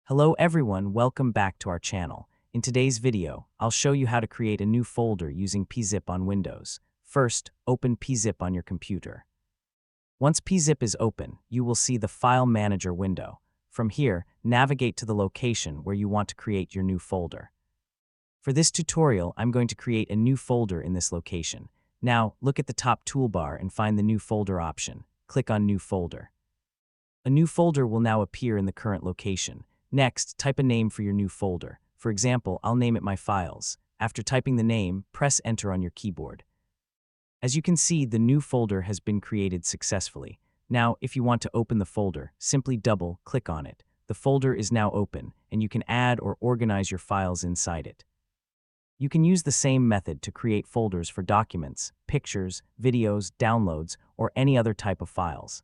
Hello everyone, welcome back to our channel. In today's video, I'll show you how to create a new folder using PeaZip on Windows. First, open PeaZip on your computer. Once PeaZip is open, you will see the File Manager window. From here, navigate to the location where you want to create your new folder. For this tutorial, I'm going to create a new folder in this location. Now, look at the top toolbar and find the New Folder option. Click on New Folder. A new folder will now appear in the current location. Next, type a name for your new folder. For example, I'll name it My Files. After typing the name, press Enter on your keyboard. As you can see, the new folder has been created successfully. Now, if you want to open the folder, simply double-click on it. The folder is now open, and you can add or organize your files inside it. You can use the same method to create folders for documents, pictures, videos, downloads, or any other type of files.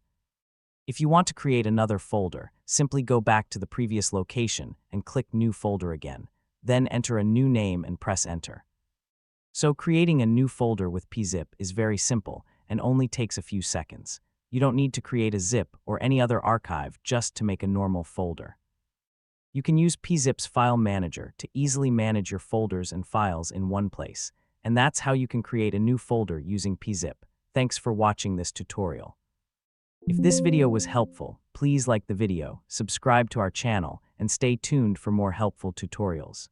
If you want to create another folder, simply go back to the previous location and click New Folder again. Then enter a new name and press Enter. So creating a new folder with PeaZip is very simple and only takes a few seconds. You don't need to create a zip or any other archive just to make a normal folder. You can use PeaZip's File Manager to easily manage your folders and files in one place. And that's how you can create a new folder using PeaZip. Thanks for watching this tutorial. If this video was helpful, please like the video, subscribe to our channel, and stay tuned for more helpful tutorials.